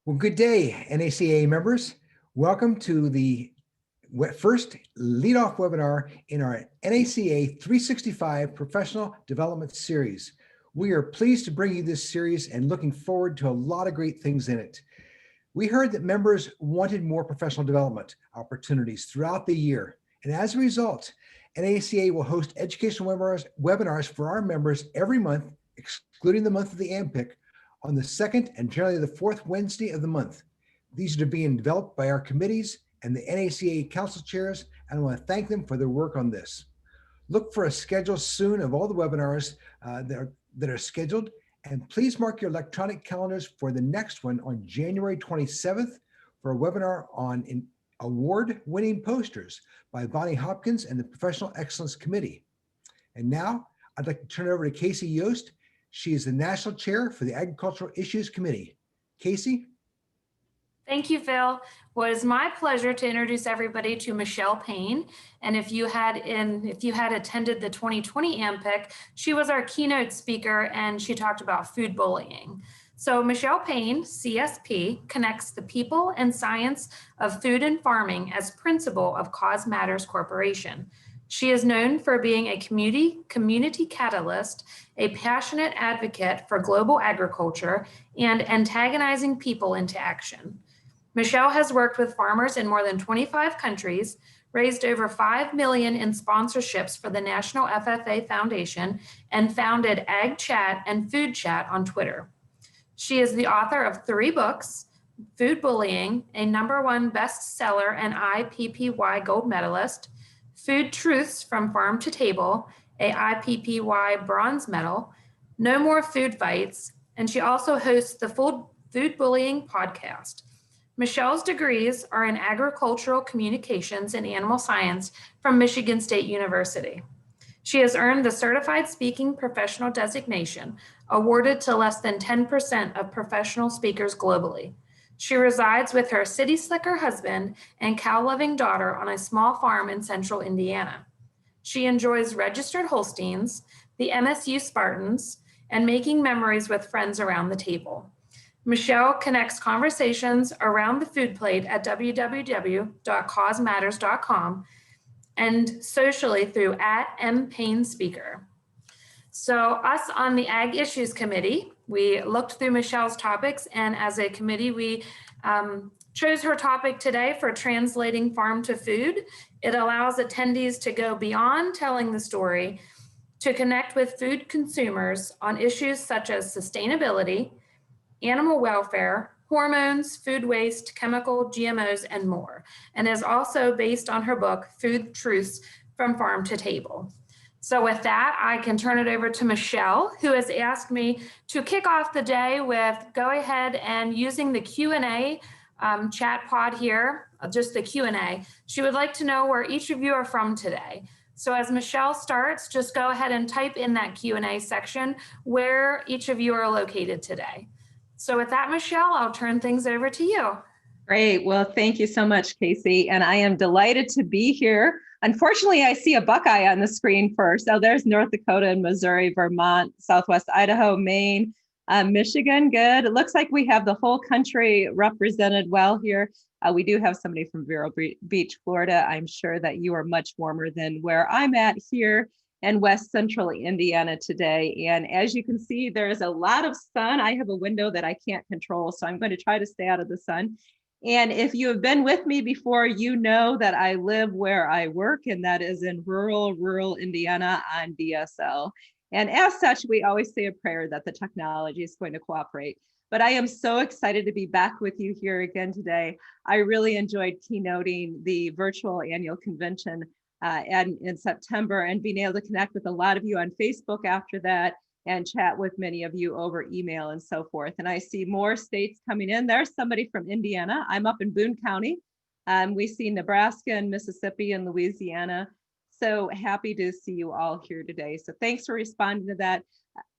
Well, good day, NACA members. Welcome to the first lead-off webinar in our NACA 365 Professional Development Series. We are pleased to bring you this series and looking forward to a lot of great things in it. We heard that members wanted more professional development opportunities throughout the year, and as a result, NACA will host educational webinars for our members every month, excluding the month of the AMPIC, on the second and generally the fourth Wednesday of the month. These are being developed by our committees and the NACA council chairs, and I want to thank them for their work on this. Look for a schedule soon of all the webinars that are scheduled, and please mark your electronic calendars for the next one on January 27th for a webinar on award-winning posters by Bonnie Hopkins and the Professional Excellence Committee. And now I'd like to turn it over to Casey Yost. She is the National Chair for the Agricultural Issues Committee. Casey? Thank you, Phil. Well, it's my pleasure to introduce everybody to Michele Payne. And if you had attended the 2020 AMPIC, she was our keynote speaker and she talked about food bullying. So Michele Payne, CSP, connects the people and science of food and farming as principal of Cause Matters Corporation. She is known for being a community catalyst, a passionate advocate for global agriculture, and antagonizing people into action. Michele has worked with farmers in more than 25 countries, raised over $5 million in sponsorships for the National FFA Foundation, and founded Ag Chat and Food Chat on Twitter. She is the author of 3 books, Food Bullying, a #1 bestseller and IPPY gold medalist, Food Truths from Farm to Table, a IPPY bronze medal, No More Food Fights, and she also hosts the Food Bullying podcast. Michele's degrees are in agricultural communications and animal science from Michigan State University. She has earned the Certified Speaking Professional designation, awarded to less than 10% of professional speakers globally. She resides with her city slicker husband and cow-loving daughter on a small farm in central Indiana. She enjoys registered Holsteins, the MSU Spartans, and making memories with friends around the table. Michele connects conversations around the food plate at www.causematters.com and socially through @MPayneSpeaker. So us on the Ag Issues Committee, we looked through Michele's topics, and as a committee, we chose her topic today for translating farm to food. It allows attendees to go beyond telling the story to connect with food consumers on issues such as sustainability, animal welfare, hormones, food waste, chemical, GMOs, and more, and is also based on her book, Food Truths from Farm to Table. So with that, I can turn it over to Michele, who has asked me to kick off the day with go ahead and using the Q&A chat pod here, just the Q&A. She would like to know where each of you are from today. So as Michele starts, just go ahead and type in that Q&A section where each of you are located today. So with that, Michele, I'll turn things over to you. Great. Well, thank you so much, Casey. And I am delighted to be here. Unfortunately, I see a Buckeye on the screen first. So there's North Dakota and Missouri, Vermont, Southwest Idaho, Maine, Michigan. Good. It looks like we have the whole country represented well here. We do have somebody from Vero Beach, Florida. I'm sure that you are much warmer than where I'm at here in West Central Indiana today. And as you can see, there's a lot of sun. I have a window that I can't control, so I'm going to try to stay out of the sun. And if you have been with me before, you know that I live where I work, and that is in rural Indiana on DSL. And as such, we always say a prayer that the technology is going to cooperate. But I am so excited to be back with you here again today. I really enjoyed keynoting the virtual annual convention in September, and being able to connect with a lot of you on Facebook after that and chat with many of you over email and so forth. And I see more states coming in. There's somebody from Indiana. I'm up in Boone County. We see Nebraska and Mississippi and Louisiana. So happy to see you all here today. So thanks for responding to that.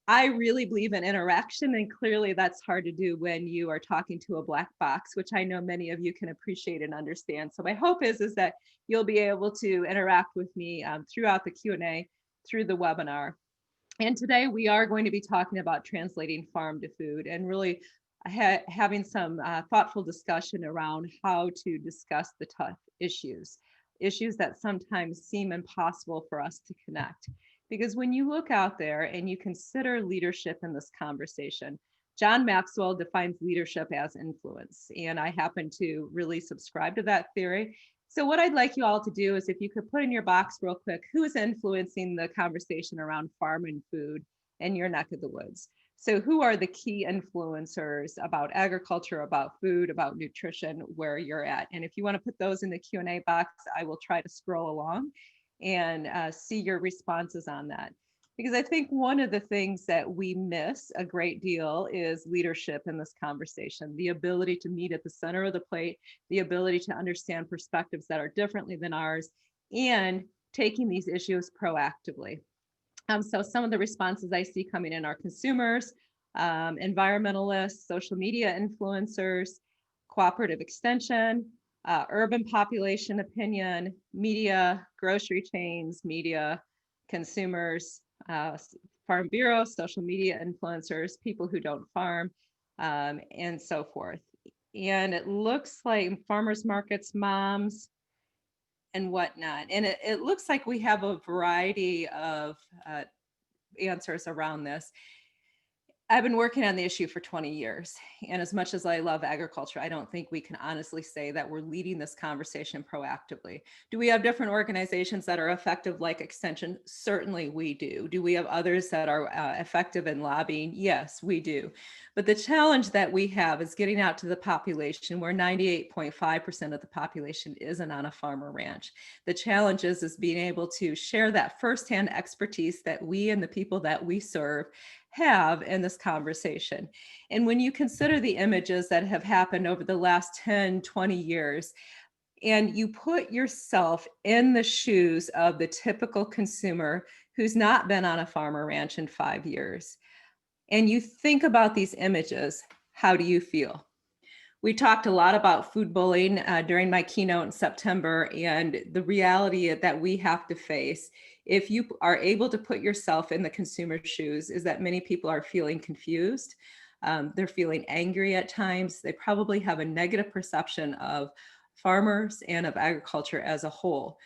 I really believe in interaction, and clearly that's hard to do when you are talking to a black box, which I know many of you can appreciate and understand. So my hope is that you'll be able to interact with me throughout the Q&A through the webinar. And today we are going to be talking about translating farm to food and really having some thoughtful discussion around how to discuss the tough issues that sometimes seem impossible for us to connect. Because when you look out there and you consider leadership in this conversation, John Maxwell defines leadership as influence, and I happen to really subscribe to that theory. So what I'd like you all to do is, if you could put in your box real quick, who is influencing the conversation around farm and food in your neck of the woods? So who are the key influencers about agriculture, about food, about nutrition, where you're at? And if you want to put those in the Q&A box, I will try to scroll along and see your responses on that. Because I think one of the things that we miss a great deal is leadership in this conversation, the ability to meet at the center of the plate, the ability to understand perspectives that are differently than ours, and taking these issues proactively. So some of the responses I see coming in are consumers, environmentalists, social media influencers, cooperative extension, urban population opinion, media, grocery chains, media, consumers, Farm Bureau, social media influencers, people who don't farm, and so forth. And it looks like farmers markets, moms, and whatnot. And it looks like we have a variety of answers around this. I've been working on the issue for 20 years. And as much as I love agriculture, I don't think we can honestly say that we're leading this conversation proactively. Do we have different organizations that are effective like Extension? Certainly we do. Do we have others that are effective in lobbying? Yes, we do. But the challenge that we have is getting out to the population, where 98.5% of the population isn't on a farm or ranch. The challenge is being able to share that firsthand expertise that we and the people that we serve have in this conversation. And when you consider the images that have happened over the last 10, 20 years, and you put yourself in the shoes of the typical consumer who's not been on a farm or ranch in 5 years, and you think about these images, how do you feel? We talked a lot about food bullying during my keynote in September, and the reality that we have to face, if you are able to put yourself in the consumer's shoes, is that many people are feeling confused. They're feeling angry at times. They probably have a negative perception of farmers and of agriculture as a whole.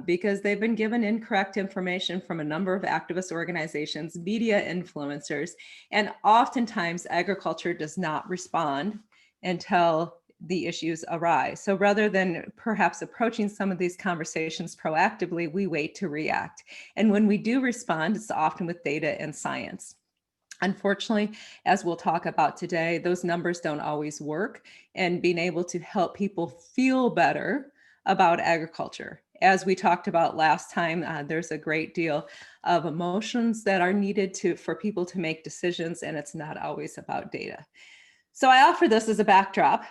Because they've been given incorrect information from a number of activist organizations, media influencers, and oftentimes agriculture does not respond until the issues arise. So rather than perhaps approaching some of these conversations proactively, we wait to react. And when we do respond, it's often with data and science. Unfortunately, as we'll talk about today, those numbers don't always work, and being able to help people feel better about agriculture. As we talked about last time, there's a great deal of emotions that are needed for people to make decisions, and it's not always about data. So I offer this as a backdrop,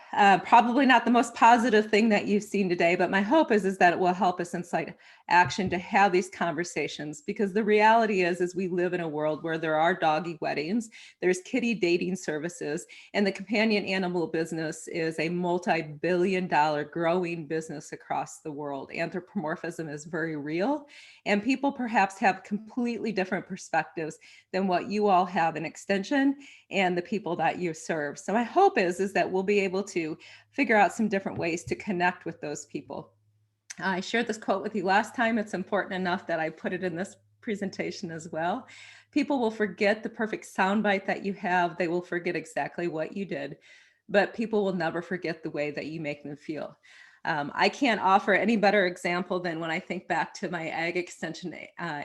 probably not the most positive thing that you've seen today, but my hope is that it will help us incite action to have these conversations, because the reality is we live in a world where there are doggy weddings, there's kitty dating services, and the companion animal business is a multi-billion-dollar growing business across the world. Anthropomorphism is very real, and people perhaps have completely different perspectives than what you all have in Extension and the people that you serve. So my hope is that we'll be able to figure out some different ways to connect with those people. I shared this quote with you last time. It's important enough that I put it in this presentation as well. People will forget the perfect soundbite that you have. They will forget exactly what you did, but people will never forget the way that you make them feel. I can't offer any better example than when I think back to my ag extension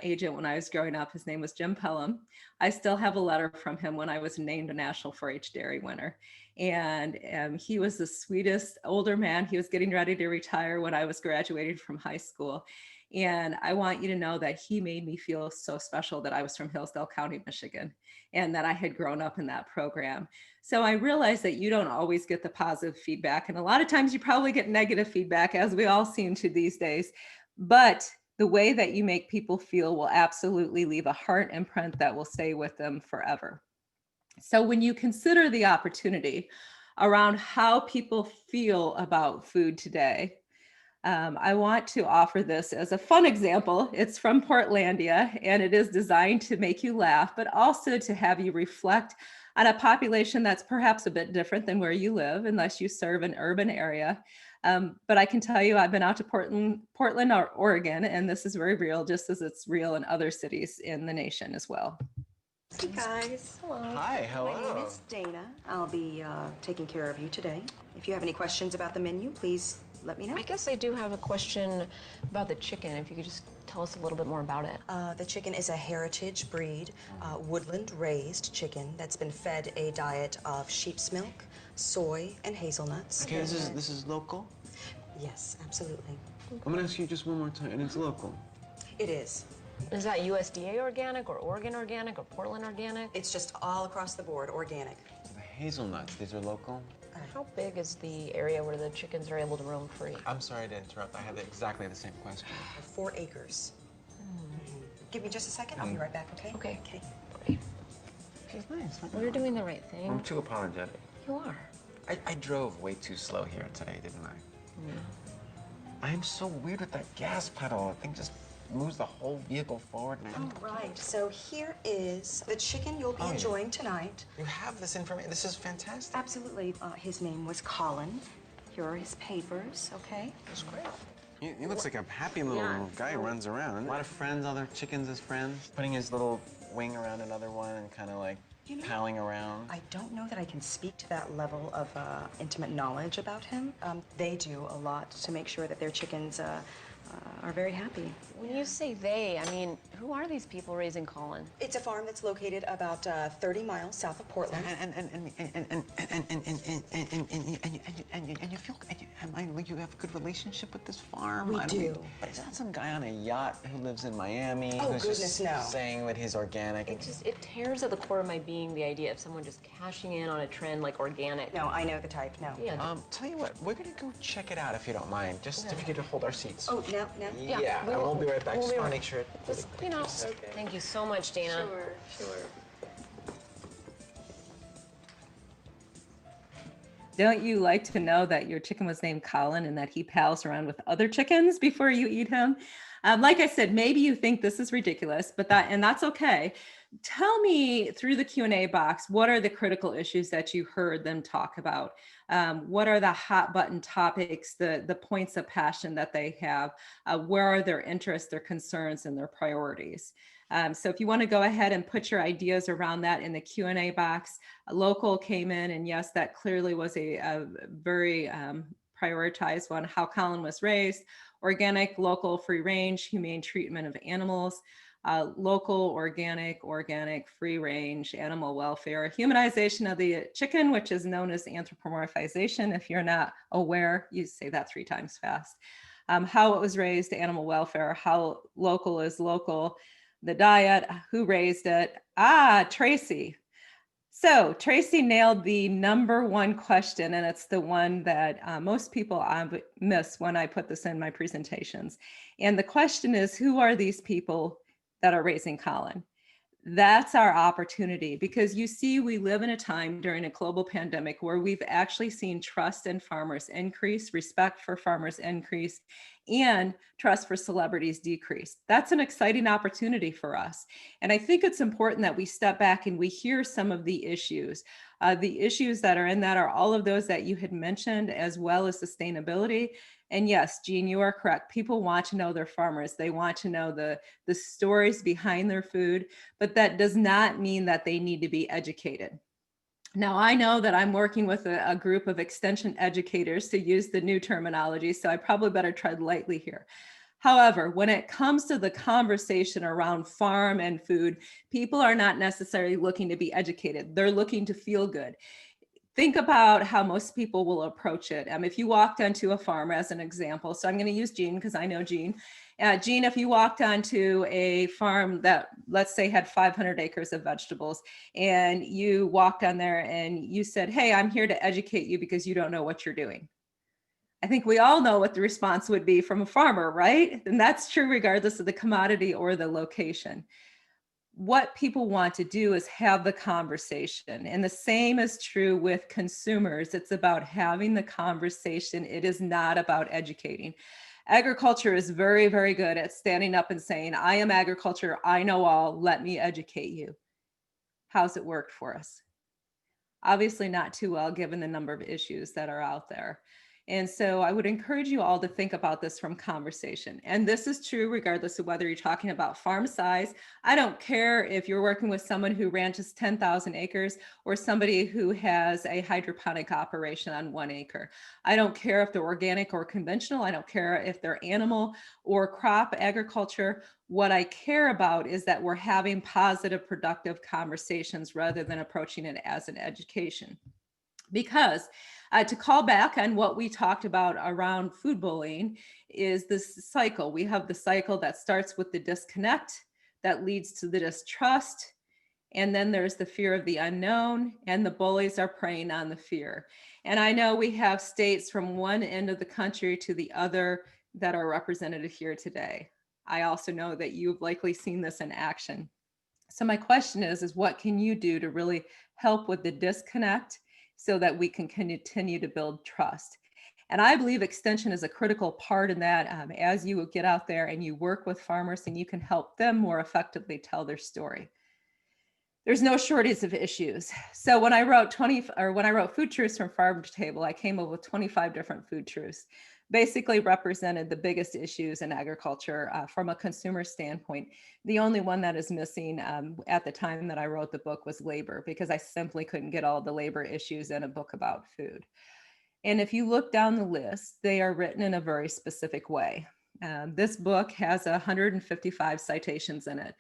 agent when I was growing up. His name was Jim Pelham. I still have a letter from him when I was named a National 4-H Dairy winner. And he was the sweetest older man. He was getting ready to retire when I was graduating from high school. And I want you to know that he made me feel so special that I was from Hillsdale County, Michigan, and that I had grown up in that program. So I realized that you don't always get the positive feedback. And a lot of times you probably get negative feedback, as we all seem to these days. But the way that you make people feel will absolutely leave a heart imprint that will stay with them forever. So when you consider the opportunity around how people feel about food today, I want to offer this as a fun example. It's from Portlandia, and it is designed to make you laugh, but also to have you reflect on a population that's perhaps a bit different than where you live, unless you serve an urban area. But I can tell you, I've been out to Portland, Oregon, and this is very real, just as it's real in other cities in the nation as well. Hey guys. Hello. Hi, hello. My name is Dana. I'll be taking care of you today. If you have any questions about the menu, please let me know. I guess I do have a question about the chicken, if you could just tell us a little bit more about it. The chicken is a heritage breed, woodland raised chicken that's been fed a diet of sheep's milk, soy, and hazelnuts. Okay, this is local? Yes, absolutely. I'm gonna ask you just one more time, and it's local. It is. Is that USDA organic or Oregon organic or Portland organic? It's just all across the board, organic. The hazelnuts, these are local? How big is the area where the chickens are able to roam free? I'm sorry to interrupt. I had exactly the same question. 4 acres. Give me just a second. I'll be right back, okay? Okay. Okay. Great. She's nice. Well, you're doing the right thing. I'm too apologetic. You are. I drove way too slow here today, didn't I? Yeah. I am so weird with that gas pedal. The thing just moves the whole vehicle forward. And All right, so here is the chicken you'll be Oh, yeah. enjoying tonight. You have this information. This is fantastic. Absolutely. His name was Colin. Here are his papers, okay? That's great. He looks like a happy little Yeah, guy who runs around. A lot of friends, other chickens as friends. Putting his little wing around another one and kind of like You know, palling around. I don't know that I can speak to that level of intimate knowledge about him. They do a lot to make sure that their chickens are very happy. When you say they, I mean, who are these people raising Colin? It's a farm that's located about 30 miles south of Portland. And you feel, like you have a good relationship with this farm? We I don't do. mean- but is that some guy on a yacht who lives in Miami? Oh, who's goodness, just no. saying that he's organic? It tears at the core of my being the idea of someone just cashing in on a trend like organic. No, I know the type, no. Yeah. Tell you what, we're gonna go check it out if you don't mind. Just if you could hold our seats. Oh, now? Yeah, and we'll be right back. we'll Just be want to right- make sure. Just, you know, thank you so much, Dana. Sure. Don't you like to know that your chicken was named Colin and that he pals around with other chickens before you eat him? Like I said, maybe you think this is ridiculous, but that's okay. Tell me through the Q&A box, what are the critical issues that you heard them talk about? What are the hot button topics, the points of passion that they have? Where are their interests, their concerns, and their priorities? So if you want to go ahead and put your ideas around that in the Q&A box. Local came in, and yes, that clearly was a very prioritized one. How Colin was raised, organic, local, free range, humane treatment of animals, local, organic, free range, animal welfare, humanization of the chicken, which is known as anthropomorphization. If you're not aware, you say that 3 times fast. How it was raised, animal welfare, how local is local, the diet, who raised it. Tracy. So Tracy nailed the number one question, and it's the one that most people miss when I put this in my presentations. And the question is, who are these people that are raising Colin? That's our opportunity, because you see, we live in a time during a global pandemic where we've actually seen trust in farmers increase, respect for farmers increase, and trust for celebrities decrease. That's an exciting opportunity for us. And I think it's important that we step back and we hear some of the issues. The issues that are in that are all of those that you had mentioned, as well as sustainability. And yes, Jean, you are correct. People want to know their farmers. They want to know the stories behind their food, but that does not mean that they need to be educated. Now, I know that I'm working with a group of extension educators, to use the new terminology, so I probably better tread lightly here. However, when it comes to the conversation around farm and food, people are not necessarily looking to be educated. They're looking to feel good. Think about how most people will approach it. If you walked onto a farm, as an example, so I'm going to use Jean because I know Jean. Jean, if you walked onto a farm that, let's say, had 500 acres of vegetables, and you walked on there and you said, "Hey, I'm here to educate you because you don't know what you're doing." I think we all know what the response would be from a farmer, right? And that's true regardless of the commodity or the location. What people want to do is have the conversation. And the same is true with consumers. It's about having the conversation. It is not about educating. Agriculture is very, very good at standing up and saying, "I am agriculture. I know all. Let me educate you." How's it worked for us? Obviously not too well, given the number of issues that are out there. And so I would encourage you all to think about this from conversation. And this is true regardless of whether you're talking about farm size. I don't care if you're working with someone who ranches 10,000 acres or somebody who has a hydroponic operation on 1 acre. I don't care if they're organic or conventional. I don't care if they're animal or crop agriculture. What I care about is that we're having positive, productive conversations rather than approaching it as an education. Because to call back on what we talked about around food bullying is this cycle. We have the cycle that starts with the disconnect, that leads to the distrust, and then there's the fear of the unknown, and the bullies are preying on the fear. And I know we have states from one end of the country to the other that are represented here today. I also know that you've likely seen this in action. So my question is what can you do to really help with the disconnect so that we can continue to build trust? And I believe extension is a critical part in that as you get out there and you work with farmers and you can help them more effectively tell their story. There's no shortage of issues. So when I wrote Food Truths from Farm to Table, I came up with 25 different food truths, basically represented the biggest issues in agriculture from a consumer standpoint. The only one that is missing at the time that I wrote the book was labor, because I simply couldn't get all the labor issues in a book about food. And if you look down the list, they are written in a very specific way. This book has 155 citations in it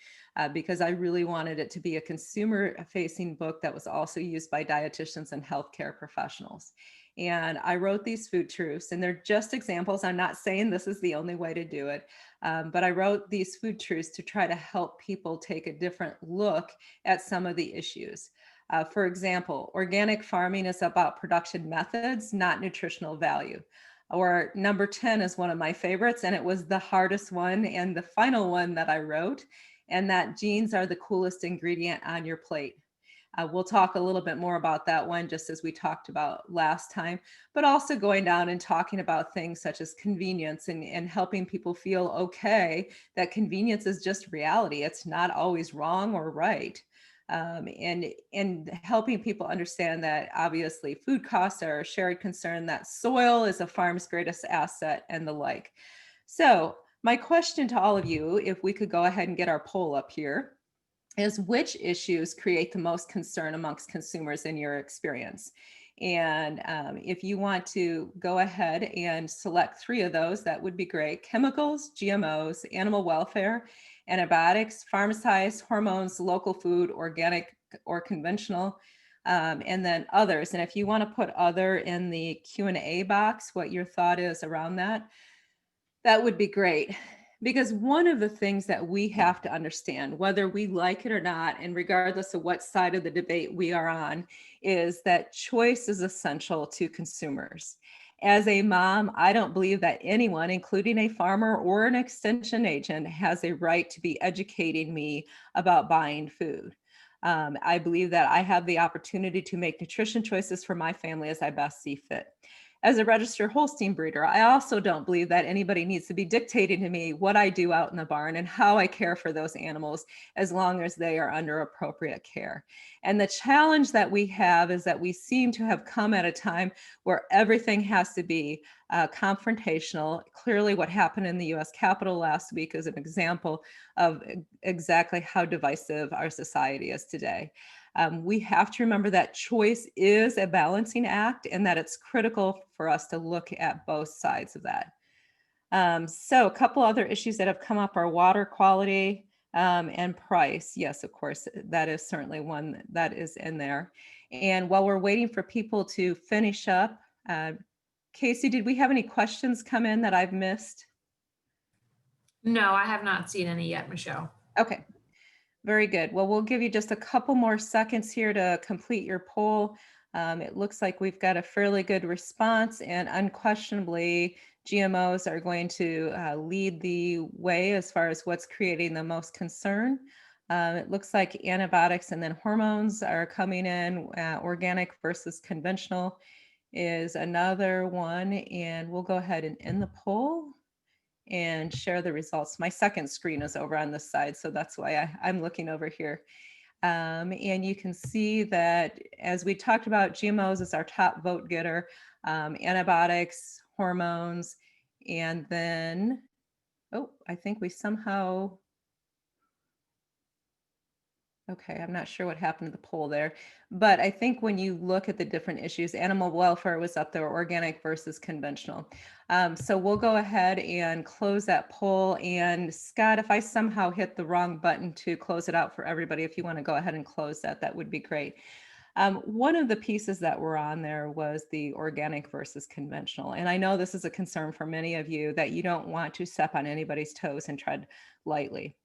because I really wanted it to be a consumer-facing book that was also used by dietitians and healthcare professionals. And I wrote these food truths, and they're just examples. I'm not saying this is the only way to do it, but I wrote these food truths to try to help people take a different look at some of the issues. For example, organic farming is about production methods, not nutritional value. Or number 10 is one of my favorites, and it was the hardest one and the final one that I wrote, and that genes are the coolest ingredient on your plate. We'll talk a little bit more about that one, just as we talked about last time, but also going down and talking about things such as convenience and helping people feel okay that convenience is just reality. It's not always wrong or right. And helping people understand that obviously food costs are a shared concern, that soil is a farm's greatest asset, and the like. So my question to all of you, if we could go ahead and get our poll up here, is which issues create the most concern amongst consumers in your experience? And if you want to go ahead and select 3 of those, that would be great. Chemicals, GMOs, animal welfare, antibiotics, farm size, hormones, local food, organic or conventional, and then others. And if you want to put other in the Q&A box, what your thought is around that, that would be great. Because one of the things that we have to understand, whether we like it or not, and regardless of what side of the debate we are on, is that choice is essential to consumers. As a mom, I don't believe that anyone, including a farmer or an extension agent, has a right to be educating me about buying food. I believe that I have the opportunity to make nutrition choices for my family as I best see fit. As a registered Holstein breeder, I also don't believe that anybody needs to be dictating to me what I do out in the barn and how I care for those animals, as long as they are under appropriate care. And the challenge that we have is that we seem to have come at a time where everything has to be confrontational. Clearly, what happened in the US Capitol last week is an example of exactly how divisive our society is today. We have to remember that choice is a balancing act and that it's critical for us to look at both sides of that. So a couple other issues that have come up are water quality and price. Yes, of course, that is certainly one that is in there. And while we're waiting for people to finish up, Casey, did we have any questions come in that I've missed? No, I have not seen any yet, Michelle. Okay. Very good. Well, we'll give you just a couple more seconds here to complete your poll. It looks like we've got a fairly good response, and unquestionably, GMOs are going to lead the way as far as what's creating the most concern. It looks like antibiotics and then hormones are coming in. Organic versus conventional is another one, and we'll go ahead and end the poll and share the results. My second screen is over on this side, so that's why I'm looking over here. And you can see that as we talked about, GMOs is our top vote getter, antibiotics, hormones, and then, oh, I think we somehow, okay, I'm not sure what happened to the poll there, but I think when you look at the different issues, animal welfare was up there, organic versus conventional. So we'll go ahead and close that poll. And Scott, if I somehow hit the wrong button to close it out for everybody, if you want to go ahead and close that, that would be great. One of the pieces that were on there was the organic versus conventional. And I know this is a concern for many of you, that you don't want to step on anybody's toes and tread lightly.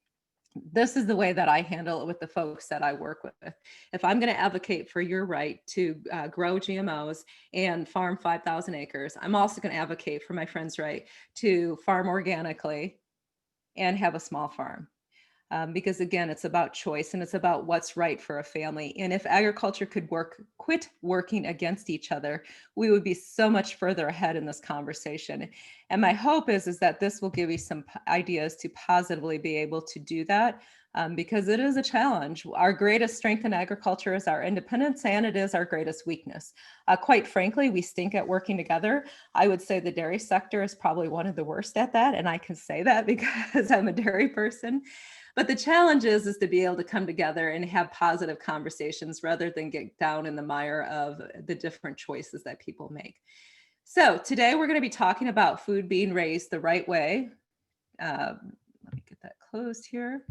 This is the way that I handle it with the folks that I work with. If I'm going to advocate for your right to grow GMOs and farm 5,000 acres, I'm also going to advocate for my friend's right to farm organically and have a small farm. Because again, it's about choice and it's about what's right for a family. And if agriculture could quit working against each other, we would be so much further ahead in this conversation. And my hope is that this will give you some ideas to positively be able to do that, because it is a challenge. Our greatest strength in agriculture is our independence, and it is our greatest weakness. Quite frankly, we stink at working together. I would say the dairy sector is probably one of the worst at that. And I can say that because I'm a dairy person. But the challenge is to be able to come together and have positive conversations rather than get down in the mire of the different choices that people make. So today we're going to be talking about food being raised the right way. Let me get that closed here.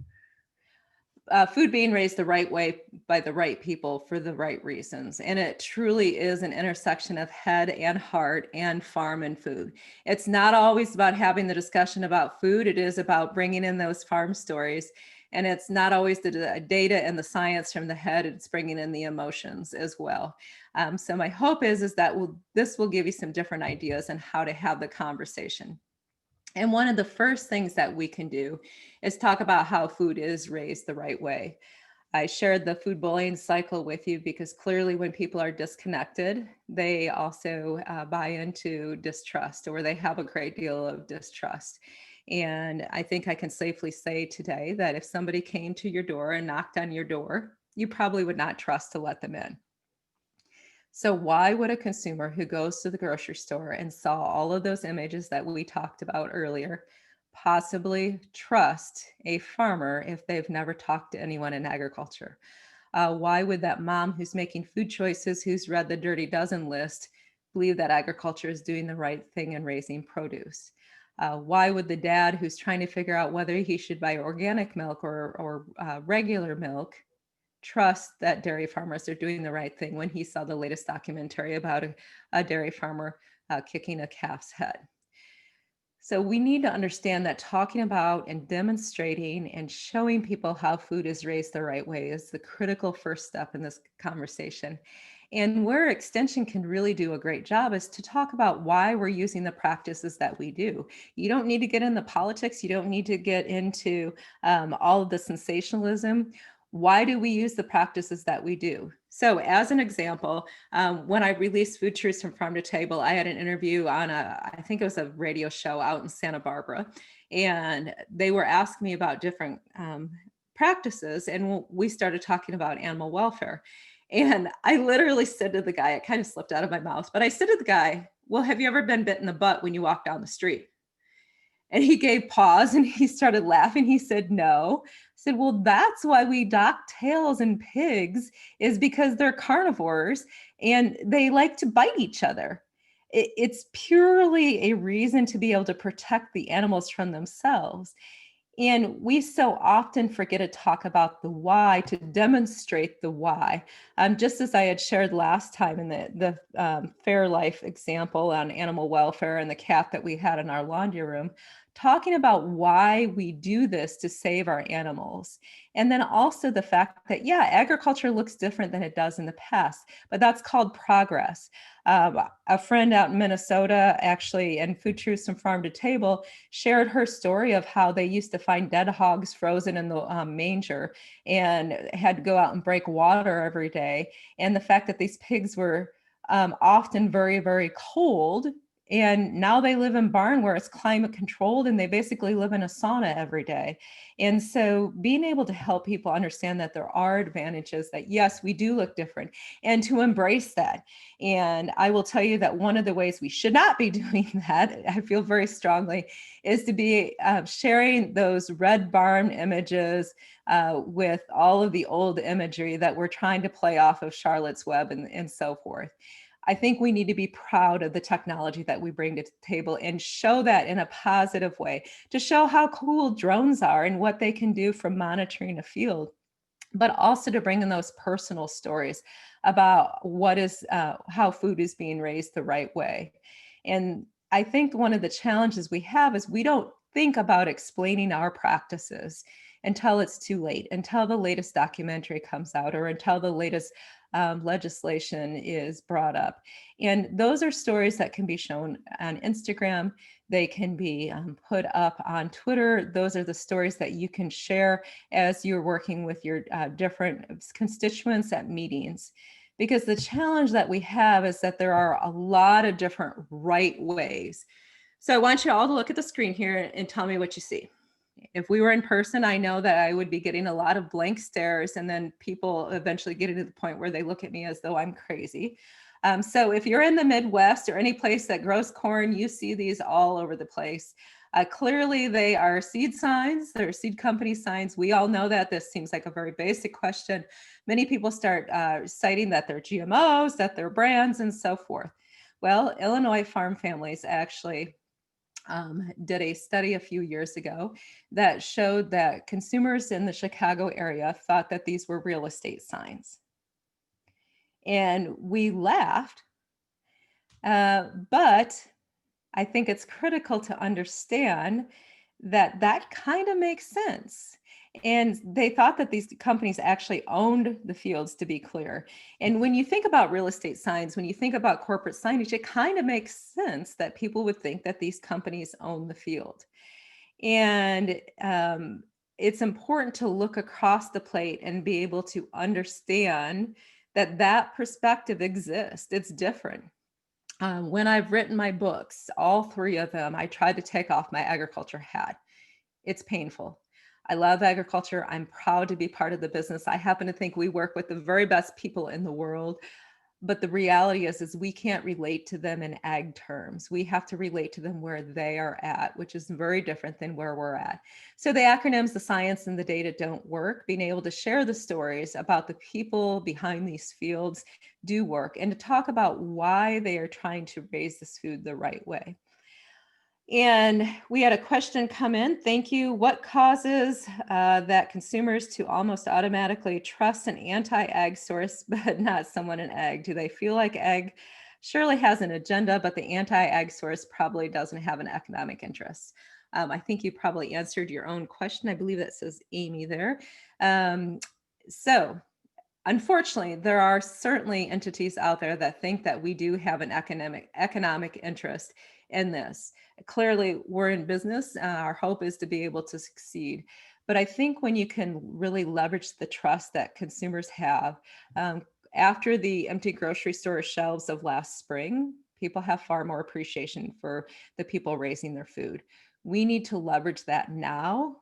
Food being raised the right way by the right people for the right reasons. And it truly is an intersection of head and heart and farm and food. It's not always about having the discussion about food. It is about bringing in those farm stories. And it's not always the data and the science from the head. It's bringing in the emotions as well. So my hope is that this will give you some different ideas on how to have the conversation. And one of the first things that we can do is talk about how food is raised the right way. I shared the food bullying cycle with you because clearly when people are disconnected, they also buy into distrust, or they have a great deal of distrust. And I think I can safely say today that if somebody came to your door and knocked on your door, you probably would not trust to let them in. So why would a consumer who goes to the grocery store and saw all of those images that we talked about earlier possibly trust a farmer if they've never talked to anyone in agriculture? Why would that mom who's making food choices, who's read the Dirty Dozen list, believe that agriculture is doing the right thing in raising produce? Why would the dad who's trying to figure out whether he should buy organic milk or regular milk trust that dairy farmers are doing the right thing when he saw the latest documentary about a dairy farmer kicking a calf's head? So we need to understand that talking about and demonstrating and showing people how food is raised the right way is the critical first step in this conversation. And where Extension can really do a great job is to talk about why we're using the practices that we do. You don't need to get into politics. You don't need to get into all of the sensationalism. Why do we use the practices that we do? So as an example, when I released Food Truths from Farm to Table, I had an interview on I think it was a radio show out in Santa Barbara, and they were asking me about different practices, and we started talking about animal welfare. And I literally said to the guy, it kind of slipped out of my mouth, but I said to the guy, well, have you ever been bit in the butt when you walk down the street? And he gave pause and he started laughing. He said, no. I said, well, that's why we dock tails in pigs, is because they're carnivores and they like to bite each other. It's purely a reason to be able to protect the animals from themselves. And we so often forget to talk about the why, to demonstrate the why. Just as I had shared last time in the Fairlife example on animal welfare and the cat that we had in our laundry room, talking about why we do this to save our animals. And then also the fact that, yeah, agriculture looks different than it does in the past, but that's called progress. A friend out in Minnesota, actually, in Food Truths from Farm to Table, shared her story of how they used to find dead hogs frozen in the manger and had to go out and break water every day. And the fact that these pigs were often very, very cold And now they live in barn where it's climate controlled and they basically live in a sauna every day. And so being able to help people understand that there are advantages, that yes, we do look different, and to embrace that. And I will tell you that one of the ways we should not be doing that, I feel very strongly, is to be sharing those red barn images with all of the old imagery that we're trying to play off of Charlotte's Web and so forth. I think we need to be proud of the technology that we bring to the table and show that in a positive way, to show how cool drones are and what they can do for monitoring a field, but also to bring in those personal stories about what is, how food is being raised the right way. And I think one of the challenges we have is we don't think about explaining our practices until it's too late, until the latest documentary comes out or until the latest legislation is brought up. And those are stories that can be shown on Instagram. They can be put up on Twitter. Those are the stories that you can share as you're working with your different constituents at meetings. Because the challenge that we have is that there are a lot of different right ways. So I want you all to look at the screen here and tell me what you see. If we were in person, I know that I would be getting a lot of blank stares, and then people eventually getting to the point where they look at me as though I'm crazy. So if you're in the Midwest or any place that grows corn, you see these all over the place. Clearly, they are seed signs. They're seed company signs. We all know that. This seems like a very basic question. Many people start citing that they're GMOs, that they're brands, and so forth. Well, Illinois Farm Families actually did a study a few years ago that showed that consumers in the Chicago area thought that these were real estate signs. And we laughed, but I think it's critical to understand that that kind of makes sense. And they thought that these companies actually owned the fields, to be clear. And when you think about real estate signs, when you think about corporate signage, it kind of makes sense that people would think that these companies own the field. And it's important to look across the plate and be able to understand that that perspective exists. It's different. When I've written my books, all three of them, I tried to take off my agriculture hat. It's painful. I love agriculture. I'm proud to be part of the business. I happen to think we work with the very best people in the world. But the reality is we can't relate to them in ag terms. We have to relate to them where they are at, which is very different than where we're at. So the acronyms, the science, and the data don't work. Being able to share the stories about the people behind these fields do work, and to talk about why they are trying to raise this food the right way. And we had a question come in. Thank you. What causes that consumers to almost automatically trust an anti-ag source, but not someone in ag? Do they feel like ag surely has an agenda, but the anti-ag source probably doesn't have an economic interest? I think you probably answered your own question. I believe that says Amy there. So unfortunately, there are certainly entities out there that think that we do have an economic interest in this. Clearly, we're in business. Our hope is to be able to succeed. But I think when you can really leverage the trust that consumers have, after the empty grocery store shelves of last spring, people have far more appreciation for the people raising their food. We need to leverage that now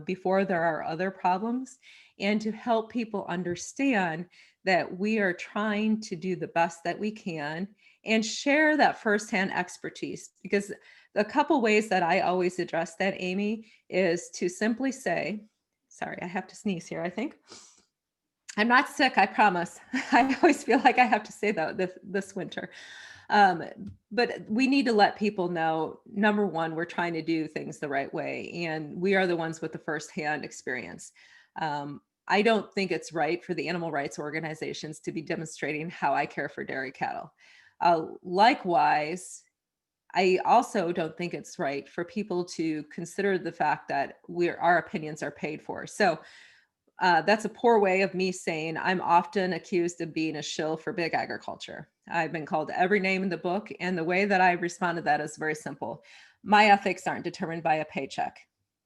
before there are other problems, and to help people understand that we are trying to do the best that we can and share that firsthand expertise. Because a couple ways that I always address that, Amy, is to simply say, sorry, I have to sneeze here, I think. I'm not sick, I promise. I always feel like I have to say that this winter. But we need to let people know, number one, we're trying to do things the right way, and we are the ones with the firsthand experience. I don't think it's right for the animal rights organizations to be demonstrating how I care for dairy cattle. Likewise, I also don't think it's right for people to consider the fact that our opinions are paid for. So that's a poor way of me saying I'm often accused of being a shill for big agriculture. I've been called every name in the book, and the way that I respond to that is very simple. My ethics aren't determined by a paycheck.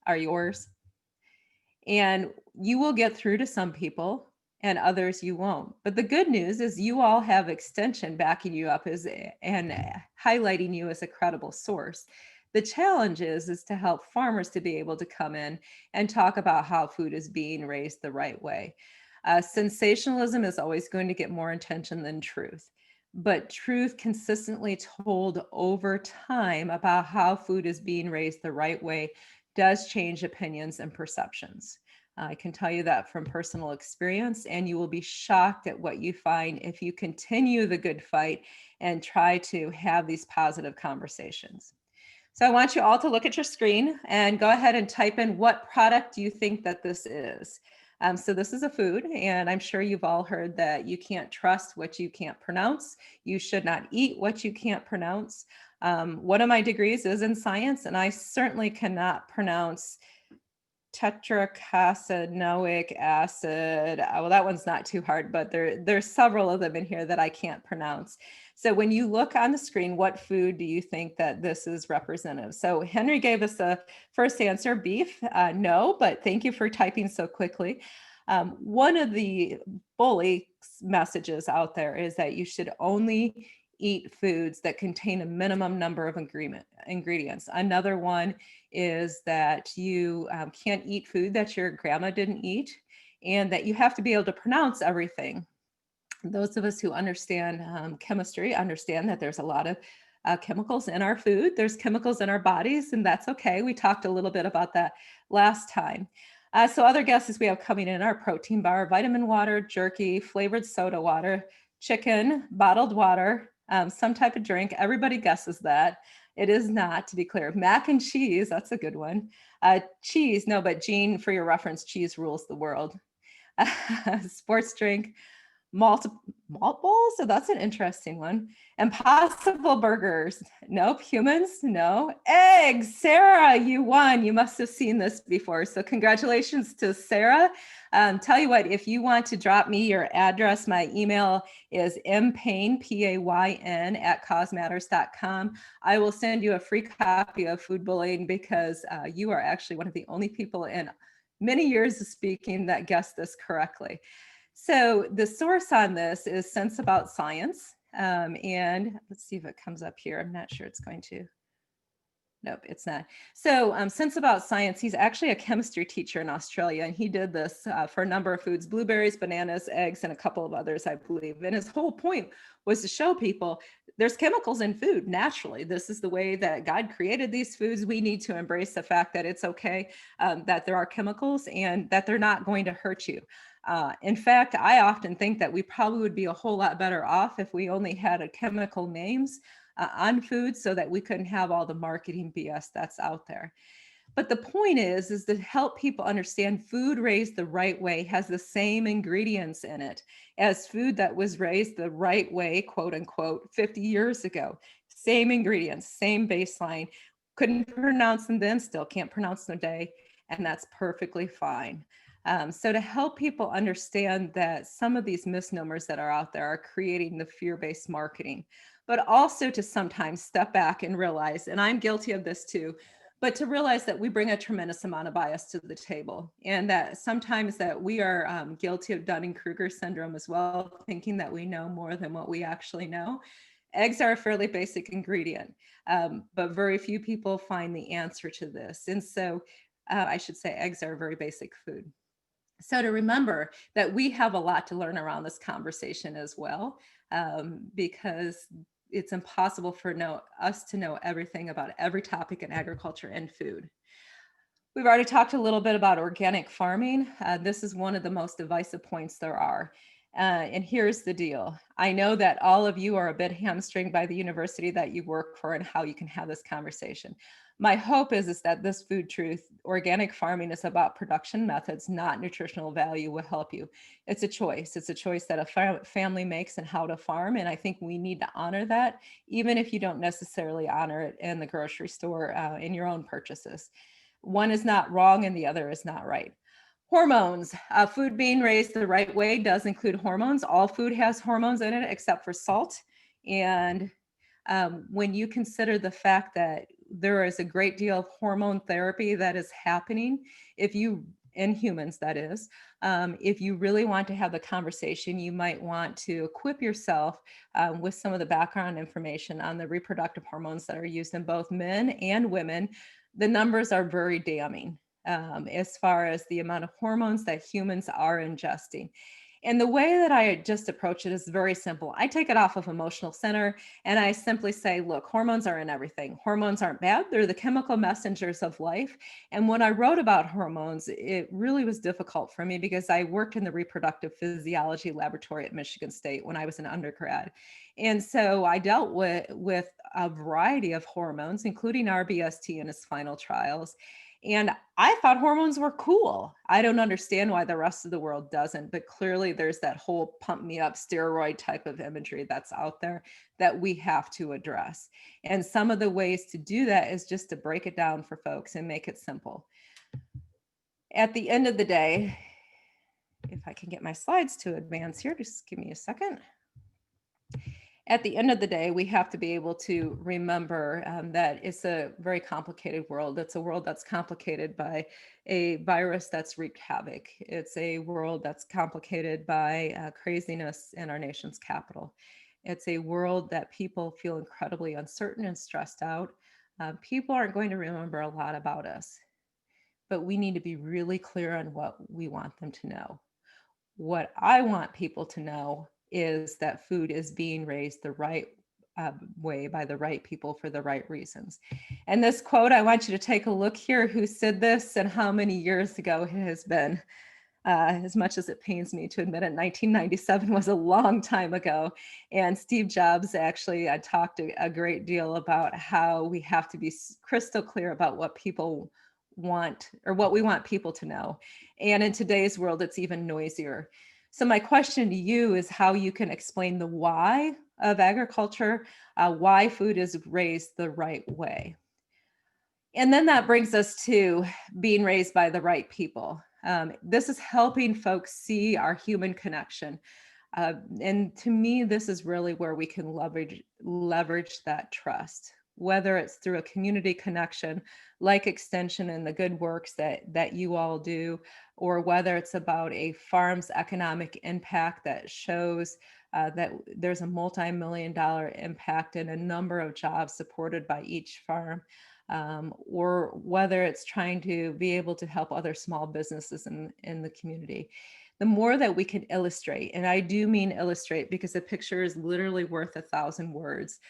Are yours? And you will get through to some people and others you won't. But the good news is you all have extension backing you up and highlighting you as a credible source. The challenge is to help farmers to be able to come in and talk about how food is being raised the right way. Sensationalism is always going to get more attention than truth, but truth consistently told over time about how food is being raised the right way does change opinions and perceptions. I can tell you that from personal experience, and you will be shocked at what you find if you continue the good fight and try to have these positive conversations. So I want you all to look at your screen and go ahead and type in what product do you think that this is. So this is a food, and I'm sure you've all heard that you can't trust what you can't pronounce. You should not eat what you can't pronounce. One of my degrees is in science, and I certainly cannot pronounce tetracosanoic acid. Well, that one's not too hard, but there's several of them in here that I can't pronounce. So when you look on the screen, what food do you think that this is representative? So Henry gave us a first answer, beef. No, but thank you for typing so quickly. One of the bully messages out there is that you should only eat foods that contain a minimum number of ingredients. Another one is that you can't eat food that your grandma didn't eat, and that you have to be able to pronounce everything. Those of us who understand chemistry understand that there's a lot of chemicals in our food. There's chemicals in our bodies, and that's okay. We talked a little bit about that last time. So other guesses we have coming in are protein bar, vitamin water, jerky, flavored soda water, chicken, bottled water, some type of drink. Everybody guesses that. It is not, to be clear. Mac and cheese, that's a good one. Cheese, no, but Jean, for your reference, cheese rules the world. Sports drink, malt balls, so that's an interesting one. Impossible burgers, nope. Humans, no. Eggs, Sarah, you won. You must have seen this before, so congratulations to Sarah. Tell you what, if you want to drop me your address, my email is mpayne, P-A-Y-N, @causematters.com. I will send you a free copy of Food Bullying because you are actually one of the only people in many years of speaking that guessed this correctly. So the source on this is Sense About Science. And let's see if it comes up here. I'm not sure it's going to. Nope, it's not. So Sense About Science, he's actually a chemistry teacher in Australia, and he did this for a number of foods: blueberries, bananas, eggs, and a couple of others, I believe. And his whole point was to show people there's chemicals in food naturally. This is the way that God created these foods. We need to embrace the fact that it's okay, that there are chemicals and that they're not going to hurt you. In fact, I often think that we probably would be a whole lot better off if we only had a chemical names on food so that we couldn't have all the marketing BS that's out there. But the point is to help people understand food raised the right way has the same ingredients in it as food that was raised the right way, quote unquote, 50 years ago. Same ingredients, same baseline. Couldn't pronounce them then, still can't pronounce them today, and that's perfectly fine. So to help people understand that some of these misnomers that are out there are creating the fear-based marketing, but also to sometimes step back and realize, and I'm guilty of this too, but to realize that we bring a tremendous amount of bias to the table, and that sometimes that we are guilty of Dunning-Kruger syndrome as well, thinking that we know more than what we actually know. Eggs are a fairly basic ingredient, but very few people find the answer to this. And so I should say eggs are a very basic food. So to remember that we have a lot to learn around this conversation as well, because it's impossible for us to know everything about every topic in agriculture and food. We've already talked a little bit about organic farming. This is one of the most divisive points there are. And here's the deal. I know that all of you are a bit hamstringed by the university that you work for and how you can have this conversation. My hope is that this food truth, organic farming, is about production methods, not nutritional value, will help you. It's a choice. It's a choice that a family makes in how to farm. And I think we need to honor that, even if you don't necessarily honor it in the grocery store in your own purchases. One is not wrong and the other is not right. Hormones. Food being raised the right way does include hormones. All food has hormones in it except for salt. And when you consider the fact that there is a great deal of hormone therapy that is happening, if you in humans, that is. If you really want to have the conversation, you might want to equip yourself with some of the background information on the reproductive hormones that are used in both men and women. The numbers are very damning as far as the amount of hormones that humans are ingesting. And the way that I just approach it is very simple. I take it off of emotional center and I simply say, look, hormones are in everything. Hormones aren't bad. They're the chemical messengers of life. And when I wrote about hormones, it really was difficult for me because I worked in the reproductive physiology laboratory at Michigan State when I was an undergrad. And so I dealt with a variety of hormones, including RBST in its final trials. And I thought hormones were cool. I don't understand why the rest of the world doesn't, but clearly there's that whole pump me up steroid type of imagery that's out there that we have to address. And some of the ways to do that is just to break it down for folks and make it simple. At the end of the day, if I can get my slides to advance here, just give me a second. At the end of the day, we have to be able to remember that it's a very complicated world. It's a world that's complicated by a virus that's wreaked havoc. It's a world that's complicated by craziness in our nation's capital. It's a world that people feel incredibly uncertain and stressed out. People aren't going to remember a lot about us, but we need to be really clear on what we want them to know. What I want people to know is that food is being raised the right way by the right people for the right reasons. And this quote, I want you to take a look here who said this and how many years ago it has been. As much as it pains me to admit it, 1997 was a long time ago. And Steve Jobs actually talked a great deal about how we have to be crystal clear about what people want or what we want people to know. And in today's world, it's even noisier. So my question to you is how you can explain the why of agriculture, why food is raised the right way. And then that brings us to being raised by the right people. This is helping folks see our human connection. And to me, this is really where we can leverage that trust, whether it's through a community connection like Extension and the good works that you all do, or whether it's about a farm's economic impact that shows that there's a multi-million-dollar impact and a number of jobs supported by each farm, or whether it's trying to be able to help other small businesses in the community. The more that we can illustrate, and I do mean illustrate because a picture is literally worth 1,000 words,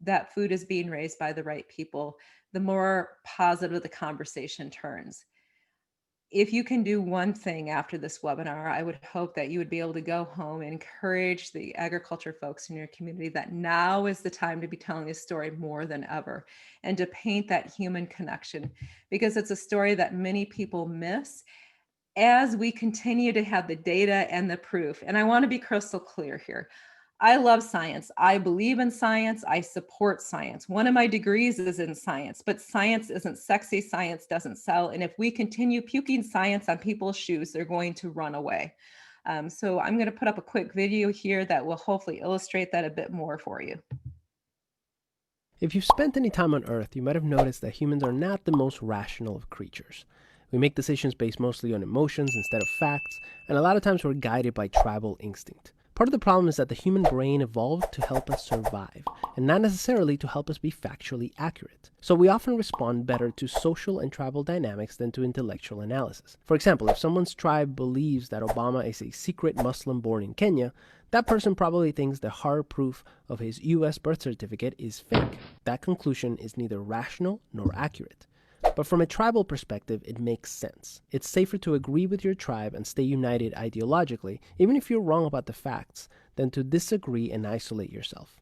that food is being raised by the right people, the more positive the conversation turns. If you can do one thing after this webinar, I would hope that you would be able to go home and encourage the agriculture folks in your community that now is the time to be telling this story more than ever and to paint that human connection, because it's a story that many people miss as we continue to have the data and the proof. And I want to be crystal clear here. I love science. I believe in science. I support science. One of my degrees is in science, but science isn't sexy. Science doesn't sell. And if we continue puking science on people's shoes, they're going to run away. So I'm going to put up a quick video here that will hopefully illustrate that a bit more for you. If you've spent any time on Earth, you might have noticed that humans are not the most rational of creatures. We make decisions based mostly on emotions instead of facts, and a lot of times we're guided by tribal instinct. Part of the problem is that the human brain evolved to help us survive, and not necessarily to help us be factually accurate. So we often respond better to social and tribal dynamics than to intellectual analysis. For example, if someone's tribe believes that Obama is a secret Muslim born in Kenya, that person probably thinks the hard proof of his US birth certificate is fake. That conclusion is neither rational nor accurate. But from a tribal perspective, it makes sense. It's safer to agree with your tribe and stay united ideologically, even if you're wrong about the facts, than to disagree and isolate yourself.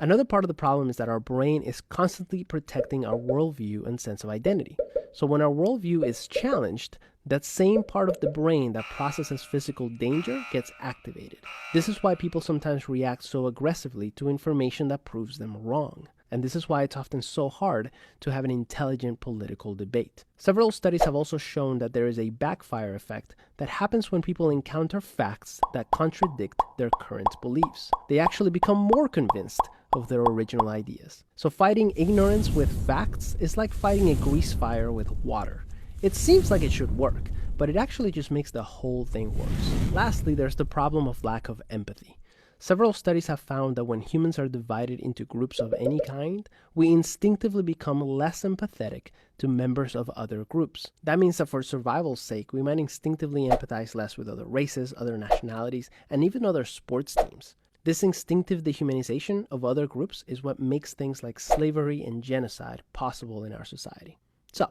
Another part of the problem is that our brain is constantly protecting our worldview and sense of identity. So when our worldview is challenged, that same part of the brain that processes physical danger gets activated. This is why people sometimes react so aggressively to information that proves them wrong. And this is why it's often so hard to have an intelligent political debate. Several studies have also shown that there is a backfire effect that happens when people encounter facts that contradict their current beliefs. They actually become more convinced of their original ideas. So fighting ignorance with facts is like fighting a grease fire with water. It seems like it should work, but it actually just makes the whole thing worse. Lastly, there's the problem of lack of empathy. Several studies have found that when humans are divided into groups of any kind, we instinctively become less empathetic to members of other groups. That means that for survival's sake, we might instinctively empathize less with other races, other nationalities, and even other sports teams. This instinctive dehumanization of other groups is what makes things like slavery and genocide possible in our society. So,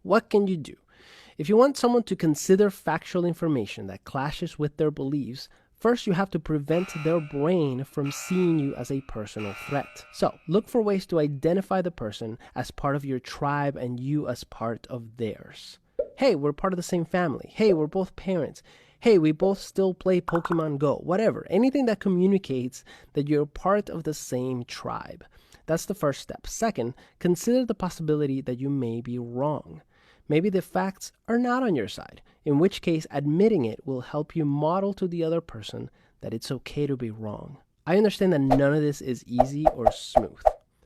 what can you do? If you want someone to consider factual information that clashes with their beliefs, first you have to prevent their brain from seeing you as a personal threat. So, look for ways to identify the person as part of your tribe and you as part of theirs. Hey, we're part of the same family. Hey, we're both parents. Hey, we both still play Pokemon Go. Whatever. Anything that communicates that you're part of the same tribe. That's the first step. Second, consider the possibility that you may be wrong. Maybe the facts are not on your side, in which case admitting it will help you model to the other person that it's okay to be wrong. I understand that none of this is easy or smooth,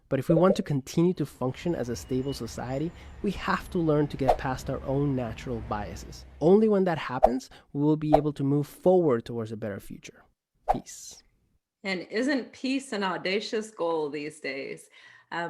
but if we want to continue to function as a stable society, we have to learn to get past our own natural biases. Only when that happens, we will be able to move forward towards a better future. Peace. And isn't peace an audacious goal these days?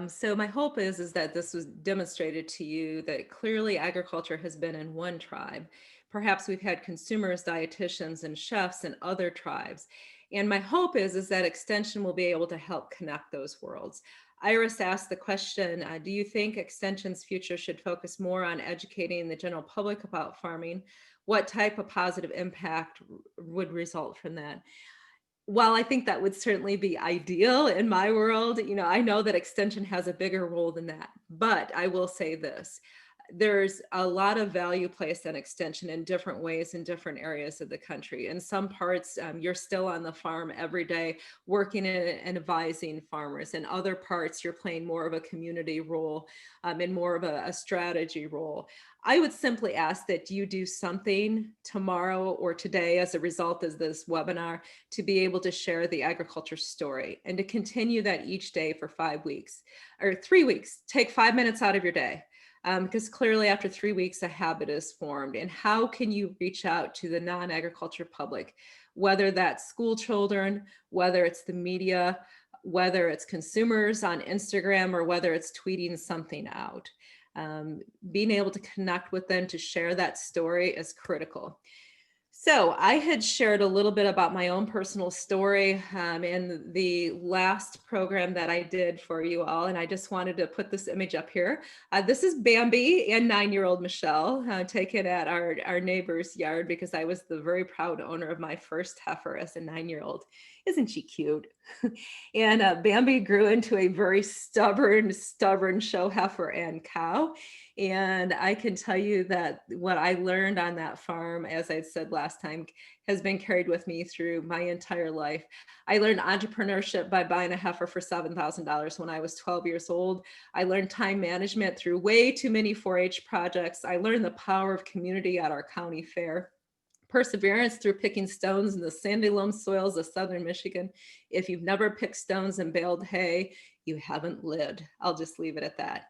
So my hope is that this was demonstrated to you that clearly agriculture has been in one tribe. Perhaps we've had consumers, dietitians, and chefs in other tribes. And my hope is that Extension will be able to help connect those worlds. Iris asked the question, do you think Extension's future should focus more on educating the general public about farming? What type of positive impact would result from that? While I think that would certainly be ideal in my world, I know that Extension has a bigger role than that. But I will say this, there's a lot of value placed on Extension in different ways in different areas of the country. In some parts, you're still on the farm every day working and advising farmers. In other parts, you're playing more of a community role and more of a strategy role. I would simply ask that you do something tomorrow or today as a result of this webinar to be able to share the agriculture story and to continue that each day for 5 weeks or 3 weeks. Take 5 minutes out of your day. Because clearly after 3 weeks, a habit is formed. And how can you reach out to the non-agriculture public, whether that's school children, whether it's the media, whether it's consumers on Instagram, or whether it's tweeting something out. Being able to connect with them to share that story is critical. So I had shared a little bit about my own personal story in the last program that I did for you all, and I just wanted to put this image up here. This is Bambi and 9-year-old Michelle taken at our neighbor's yard because I was the very proud owner of my first heifer as a 9-year-old. Isn't she cute? And Bambi grew into a very stubborn show heifer and cow. And I can tell you that what I learned on that farm, as I said last time, has been carried with me through my entire life. I learned entrepreneurship by buying a heifer for $7,000 when I was 12 years old. I learned time management through way too many 4-H projects. I learned the power of community at our county fair. Perseverance through picking stones in the sandy loam soils of southern Michigan. If you've never picked stones and baled hay, you haven't lived. I'll just leave it at that.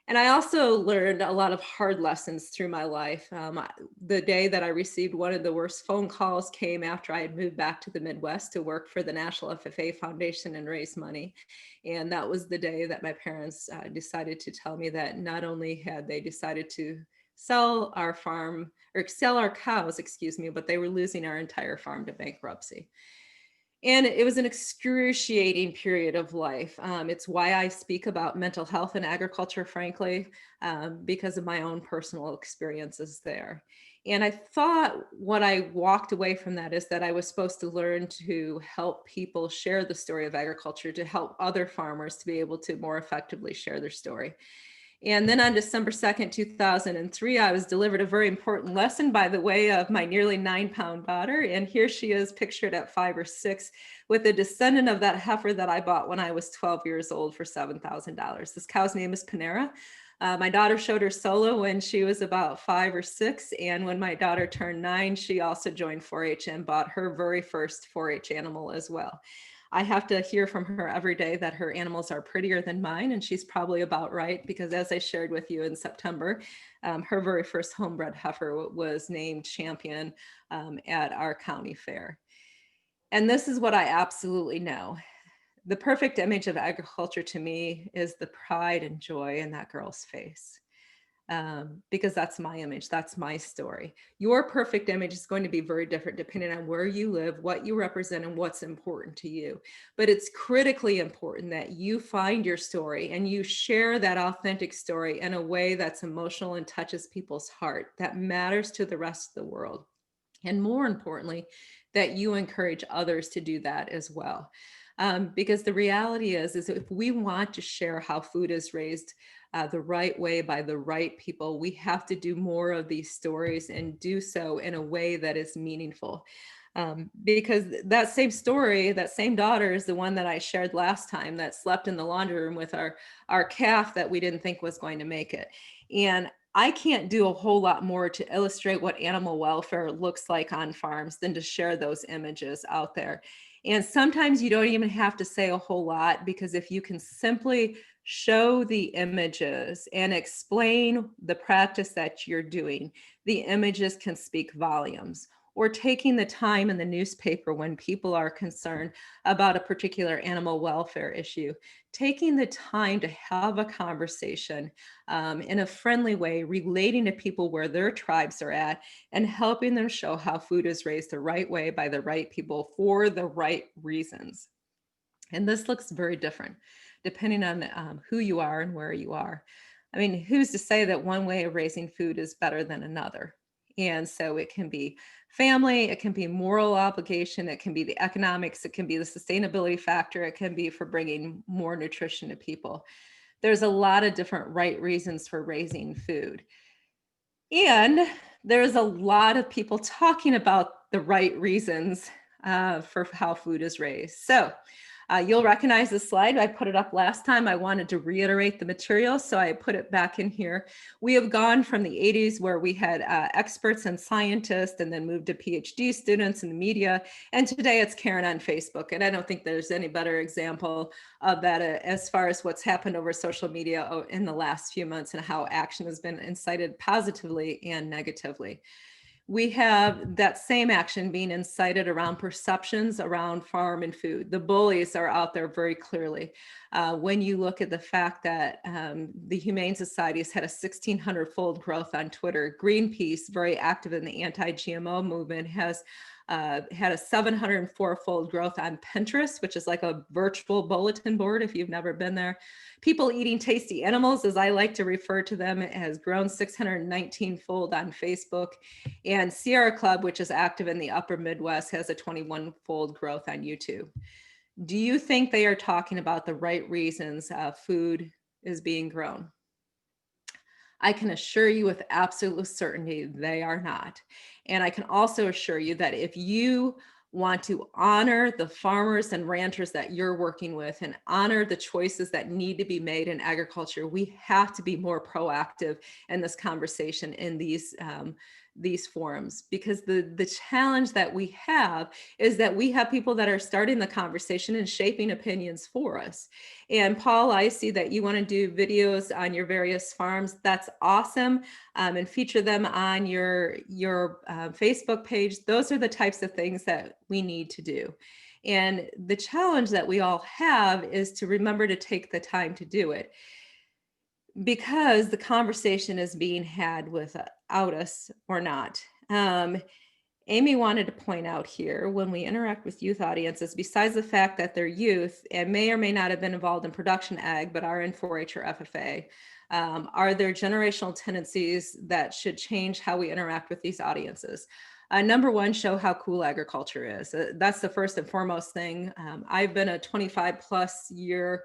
And I also learned a lot of hard lessons through my life. The day that I received one of the worst phone calls came after I had moved back to the Midwest to work for the National FFA Foundation and raise money. And that was the day that my parents decided to tell me that not only had they decided to sell our farm, or sell our cows, but they were losing our entire farm to bankruptcy. And it was an excruciating period of life. It's why I speak about mental health in agriculture, frankly, because of my own personal experiences there. And I thought what I walked away from that is that I was supposed to learn to help people share the story of agriculture, to help other farmers to be able to more effectively share their story. And then on December 2nd, 2003, I was delivered a very important lesson by the way of my nearly 9-pound daughter. And here she is pictured at 5 or 6 with a descendant of that heifer that I bought when I was 12 years old for $7,000. This cow's name is Panera. My daughter showed her solo when she was about 5 or 6. And when my daughter turned 9, she also joined 4-H and bought her very first 4-H animal as well. I have to hear from her every day that her animals are prettier than mine, and she's probably about right, because as I shared with you in September, her very first homebred heifer was named champion at our county fair. And this is what I absolutely know. The perfect image of agriculture to me is the pride and joy in that girl's face. Because that's my image, that's my story. Your perfect image is going to be very different depending on where you live, what you represent, and what's important to you. But it's critically important that you find your story and you share that authentic story in a way that's emotional and touches people's heart, that matters to the rest of the world. And more importantly, that you encourage others to do that as well. Because the reality is if we want to share how food is raised the right way by the right people, we have to do more of these stories and do so in a way that is meaningful. Because that same story, that same daughter is the one that I shared last time that slept in the laundry room with our calf that we didn't think was going to make it. And I can't do a whole lot more to illustrate what animal welfare looks like on farms than to share those images out there. And sometimes you don't even have to say a whole lot, because if you can simply show the images and explain the practice that you're doing, the images can speak volumes. Or taking the time in the newspaper when people are concerned about a particular animal welfare issue, taking the time to have a conversation in a friendly way, relating to people where their tribes are at, and helping them show how food is raised the right way by the right people for the right reasons. And this looks very different depending on who you are and where you are. I mean, who's to say that one way of raising food is better than another? And so it can be family, it can be moral obligation, it can be the economics, it can be the sustainability factor, it can be for bringing more nutrition to people. There's a lot of different right reasons for raising food. And there's a lot of people talking about the right reasons for how food is raised. So you'll recognize this slide. I put it up last time. I wanted to reiterate the material, so I put it back in here. We have gone from the 80s where we had experts and scientists, and then moved to PhD students in the media. And today it's Karen on Facebook. And I don't think there's any better example of that as far as what's happened over social media in the last few months and how action has been incited positively and negatively. We have that same action being incited around perceptions around farm and food. The bullies are out there very clearly. When you look at the fact that the Humane Society has had a 1,600-fold growth on Twitter, Greenpeace, very active in the anti-GMO movement, has had a 704-fold growth on Pinterest, which is like a virtual bulletin board if you've never been there. People eating tasty animals, as I like to refer to them, has grown 619-fold on Facebook. And Sierra Club, which is active in the upper Midwest, has a 21-fold growth on YouTube. Do you think they are talking about the right reasons food is being grown? I can assure you with absolute certainty they are not. And I can also assure you that if you want to honor the farmers and ranchers that you're working with and honor the choices that need to be made in agriculture, we have to be more proactive in this conversation in these forums, because the challenge that we have is that we have people that are starting the conversation and shaping opinions for us. And Paul, I see that you want to do videos on your various farms. That's awesome. And feature them on your Facebook page. Those are the types of things that we need to do. And the challenge that we all have is to remember to take the time to do it, because the conversation is being had without us or not. Amy wanted to point out here, when we interact with youth audiences, besides the fact that they're youth and may or may not have been involved in production ag, but are in 4-H or FFA, are there generational tendencies that should change how we interact with these audiences? Number one, show how cool agriculture is. That's the first and foremost thing. I've been a 25 plus year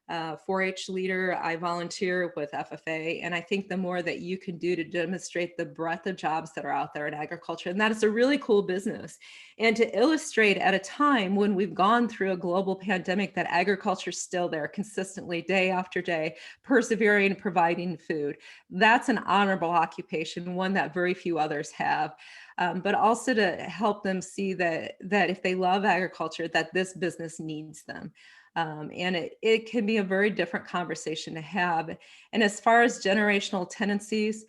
4-H leader. I volunteer with FFA, and I think the more that you can do to demonstrate the breadth of jobs that are out there in agriculture, and that is a really cool business. And to illustrate at a time when we've gone through a global pandemic, that agriculture is still there consistently, day after day, persevering, providing food. That's an honorable occupation, one that very few others have. But also to help them see that if they love agriculture, that this business needs them. And it can be a very different conversation to have. And as far as generational tendencies,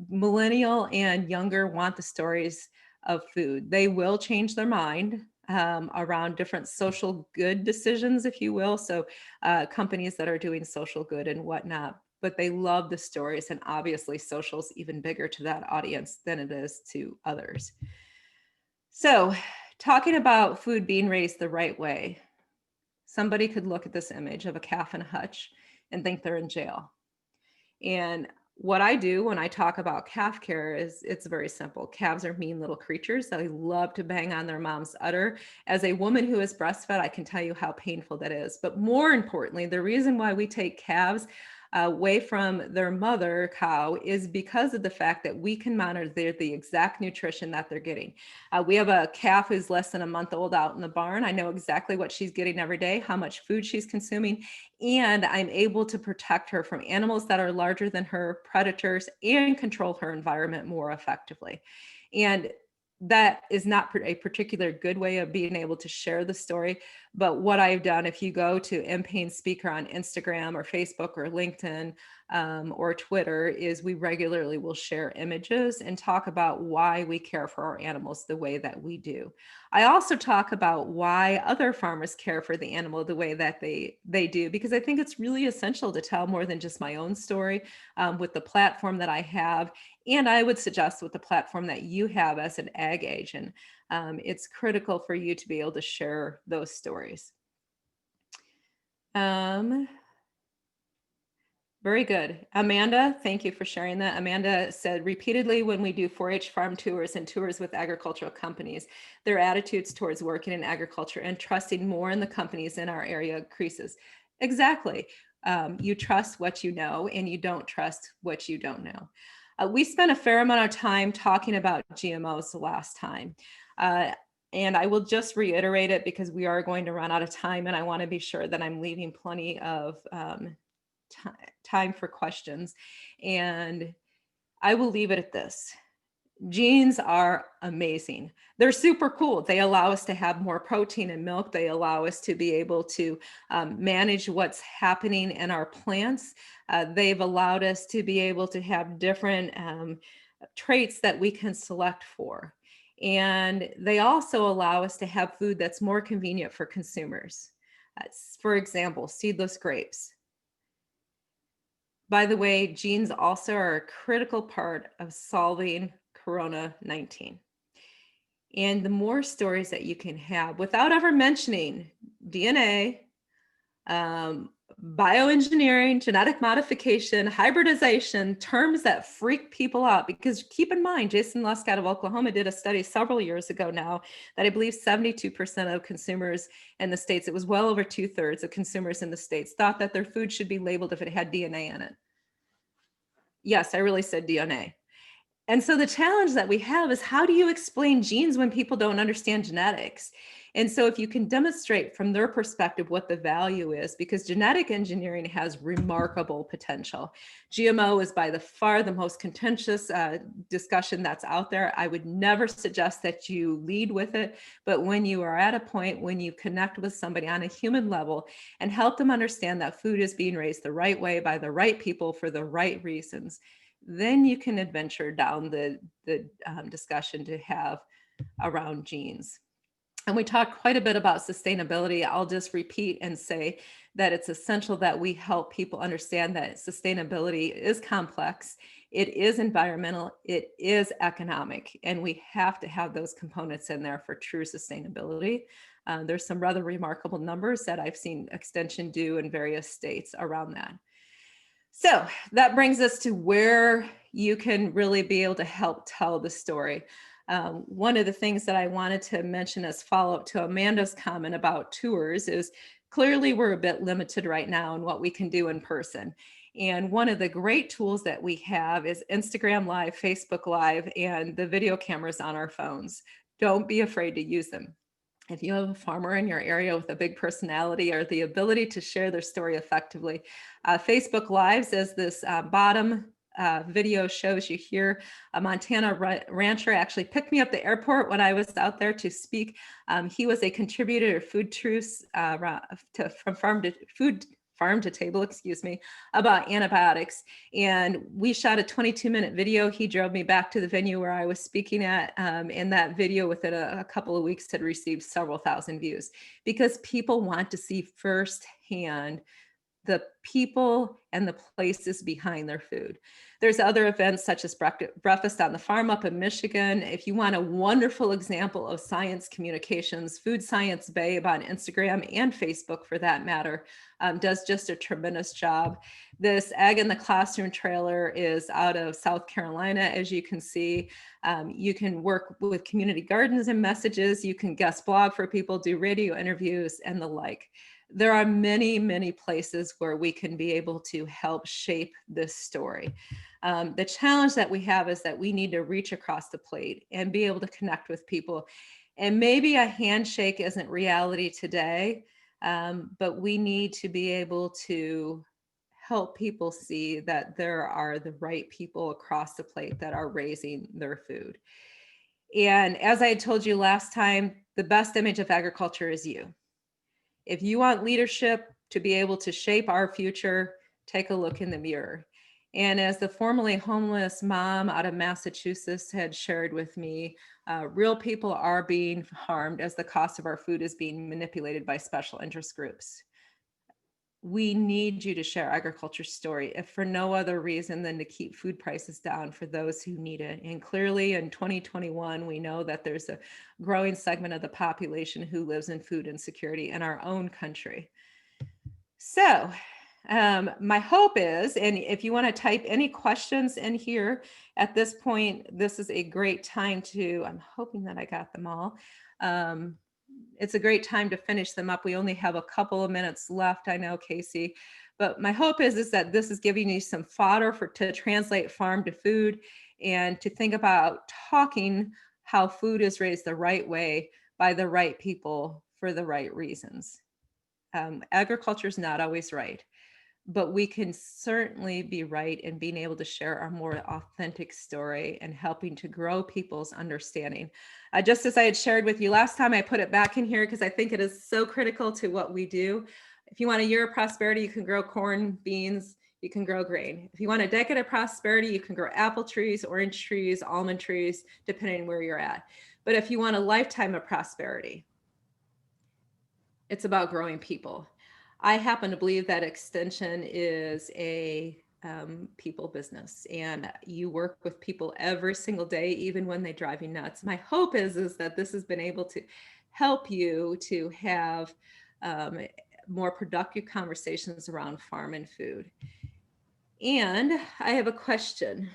millennial and younger want the stories of food. They will change their mind around different social good decisions, if you will. So companies that are doing social good and whatnot, but they love the stories. And obviously social's even bigger to that audience than it is to others. So talking about food being raised the right way, somebody could look at this image of a calf in a hutch and think they're in jail. And what I do when I talk about calf care is it's very simple. Calves are mean little creatures that love to bang on their mom's udder. As a woman who is breastfed, I can tell you how painful that is. But more importantly, the reason why we take calves away from their mother cow is because of the fact that we can monitor the exact nutrition that they're getting. We have a calf who's less than a month old out in the barn. I know exactly what she's getting every day, how much food she's consuming, and I'm able to protect her from animals that are larger than her, predators, and control her environment more effectively. And that is not a particular good way of being able to share the story. But what I've done, if you go to Payne Speaker on Instagram or Facebook or LinkedIn or Twitter, is we regularly will share images and talk about why we care for our animals the way that we do. I also talk about why other farmers care for the animal the way that they do, because I think it's really essential to tell more than just my own story with the platform that I have. And I would suggest with the platform that you have as an ag agent, it's critical for you to be able to share those stories. Very good. Amanda, thank you for sharing that. Amanda said, repeatedly when we do 4-H farm tours and tours with agricultural companies, their attitudes towards working in agriculture and trusting more in the companies in our area increases. Exactly. You trust what you know and you don't trust what you don't know. We spent a fair amount of time talking about GMOs the last time. And I will just reiterate it because we are going to run out of time and I want to be sure that I'm leaving plenty of time for questions. And I will leave it at this. Genes are amazing. They're super cool. They allow us to have more protein in milk. They allow us to be able to manage what's happening in our plants. They've allowed us to be able to have different traits that we can select for. And they also allow us to have food that's more convenient for consumers. For example, seedless grapes. By the way, genes also are a critical part of solving Corona-19. And the more stories that you can have without ever mentioning DNA, bioengineering, genetic modification, hybridization, terms that freak people out, because keep in mind, Jason Lusk out of Oklahoma did a study several years ago now that I believe 72% of consumers in the States, it was well over 2/3 of consumers in the States, thought that their food should be labeled if it had DNA in it. Yes, I really said DNA. And so the challenge that we have is, how do you explain genes when people don't understand genetics? And so if you can demonstrate from their perspective what the value is, because genetic engineering has remarkable potential. GMO is by far the most contentious discussion that's out there. I would never suggest that you lead with it, but when you are at a point when you connect with somebody on a human level and help them understand that food is being raised the right way by the right people for the right reasons, then you can adventure down the discussion to have around genes. And we talked quite a bit about sustainability. I'll just repeat and say that it's essential that we help people understand that sustainability is complex, it is environmental, it is economic, and we have to have those components in there for true sustainability. There's some rather remarkable numbers that I've seen Extension do in various states around that. So that brings us to where you can really be able to help tell the story. One of the things that I wanted to mention as follow-up to Amanda's comment about tours is Clearly, we're a bit limited right now in what we can do in person. And one of the great tools that we have is Instagram Live, Facebook Live, and the video cameras on our phones. Don't be afraid to use them. If you have a farmer in your area with a big personality or the ability to share their story effectively, Facebook Lives, as this bottom video shows you here, a Montana rancher actually picked me up at the airport when I was out there to speak. He was a contributor to Food Truths from farm to table, excuse me, about antibiotics. And we shot a 22-minute video. He drove me back to the venue where I was speaking at. And that video within a couple of weeks had received several thousand views because people want to see firsthand the people and the places behind their food. There's other events such as Breakfast on the Farm up in Michigan. If you want a wonderful example of science communications, Food Science Babe on Instagram and Facebook for that matter, does just a tremendous job. This Ag in the Classroom trailer is out of South Carolina, as you can see. You can work with community gardens and messages. You can guest blog for people, do radio interviews and the like. There are many, many places where we can be able to help shape this story. The challenge that we have is that we need to reach across the plate and be able to connect with people. And maybe a handshake isn't reality today, but we need to be able to help people see that there are the right people across the plate that are raising their food. And as I had told you last time, the best image of agriculture is you. If you want leadership to be able to shape our future, take a look in the mirror. And as the formerly homeless mom out of Massachusetts had shared with me, real people are being harmed as the cost of our food is being manipulated by special interest groups. We need you to share agriculture's story, if for no other reason than to keep food prices down for those who need it. And clearly in 2021, we know that there's a growing segment of the population who lives in food insecurity in our own country. So my hope is, and if you want to type any questions in here at this point, this is a great time to, I'm hoping that I got them all. It's a great time to finish them up. We only have a couple of minutes left, I know, Casey, but my hope is that this is giving you some fodder to translate farm to food and to think about talking how food is raised the right way by the right people for the right reasons. Agriculture is not always right, but we can certainly be right in being able to share our more authentic story and helping to grow people's understanding. Just as I had shared with you last time, I put it back in here because I think it is so critical to what we do. If you want a year of prosperity, you can grow corn, beans, you can grow grain. If you want a decade of prosperity, you can grow apple trees, orange trees, almond trees, depending on where you're at. But if you want a lifetime of prosperity, it's about growing people. I happen to believe that extension is a people business, and you work with people every single day, even when they drive you nuts. My hope is that this has been able to help you to have more productive conversations around farm and food. And I have a question.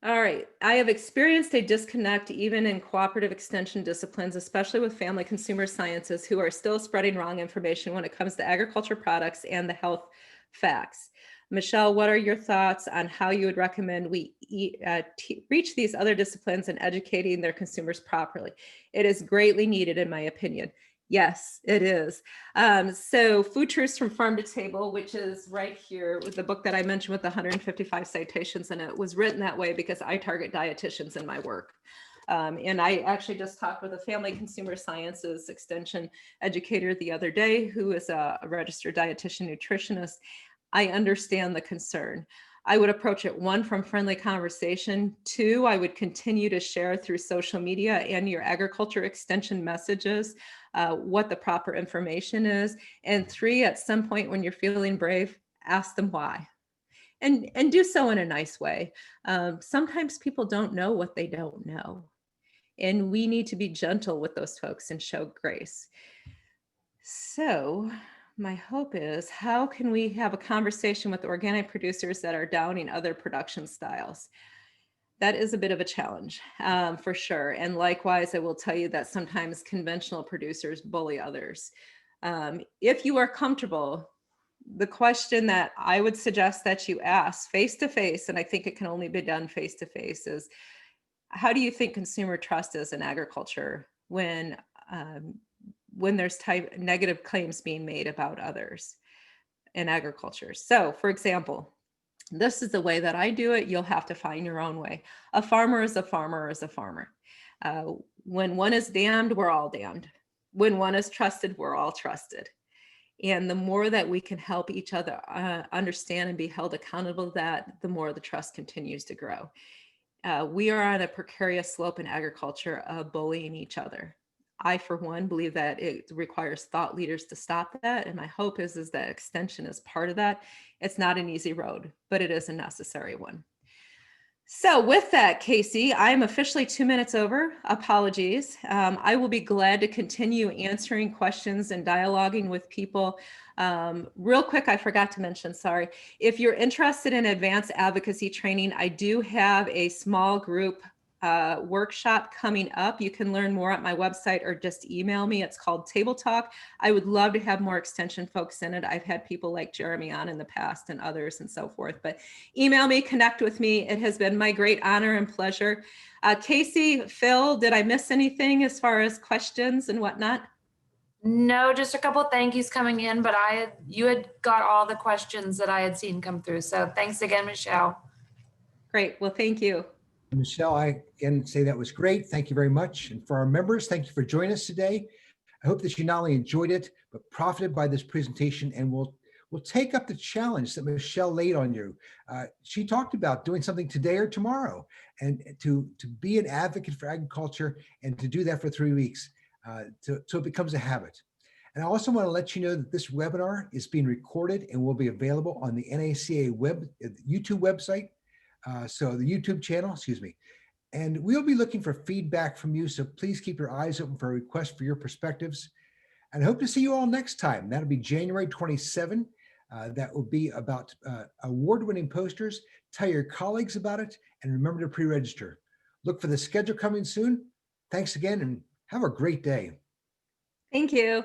All right, I have experienced a disconnect even in cooperative extension disciplines, especially with family consumer sciences, who are still spreading wrong information when it comes to agriculture products and the health facts. Michele, what are your thoughts on how you would recommend we reach these other disciplines in educating their consumers properly? It is greatly needed, in my opinion. Yes, it is. So Food Truths from Farm to Table, which is right here with the book that I mentioned with the 155 citations in it, was written that way because I target dietitians in my work. And I actually just talked with a family consumer sciences extension educator the other day who is a registered dietitian nutritionist. I understand the concern. I would approach it, one, from friendly conversation. Two, I would continue to share through social media and your agriculture extension messages what the proper information is. And three, at some point when you're feeling brave, ask them why. And do so in a nice way. Sometimes people don't know what they don't know. And we need to be gentle with those folks and show grace. So my hope is, how can we have a conversation with organic producers that are downing other production styles? That is a bit of a challenge, for sure. And likewise, I will tell you that sometimes conventional producers bully others. If you are comfortable, the question that I would suggest that you ask face to face, and I think it can only be done face to face, is how do you think consumer trust is in agriculture when there's negative claims being made about others in agriculture? So, for example, this is the way that I do it. You'll have to find your own way. A farmer is a farmer is a farmer. When one is damned, we're all damned. When one is trusted, we're all trusted. And the more that we can help each other understand and be held accountable to that, the more the trust continues to grow. We are on a precarious slope in agriculture of bullying each other. I, for one, believe that it requires thought leaders to stop that. And my hope is that extension is part of that. It's not an easy road, but it is a necessary one. So with that, Casey, I'm officially 2 minutes over. Apologies. I will be glad to continue answering questions and dialoguing with people. Real quick, I forgot to mention, sorry. If you're interested in advanced advocacy training, I do have a small group workshop coming up. You can learn more at my website or just email me. It's called Table Talk. I would love to have more extension folks in it. I've had people like Jeremy on in the past and others and so forth, but email me, connect with me. It has been my great honor and pleasure. Casey, Phil, did I miss anything as far as questions and whatnot? No, just a couple of thank yous coming in, but you had got all the questions that I had seen come through. So thanks again, Michelle. Great. Well, thank you. Michelle, I again say that was great. Thank you very much. And for our members, thank you for joining us today. I hope that you not only enjoyed it, but profited by this presentation, and will take up the challenge that Michelle laid on you. She talked about doing something today or tomorrow, and to be an advocate for agriculture, and to do that for 3 weeks, so it becomes a habit. And I also want to let you know that this webinar is being recorded and will be available on the NACA YouTube website. So the YouTube channel, excuse me. And we'll be looking for feedback from you. So please keep your eyes open for a request for your perspectives. And I hope to see you all next time. That'll be January 27. That will be about award-winning posters. Tell your colleagues about it, and remember to pre-register. Look for the schedule coming soon. Thanks again, and have a great day. Thank you.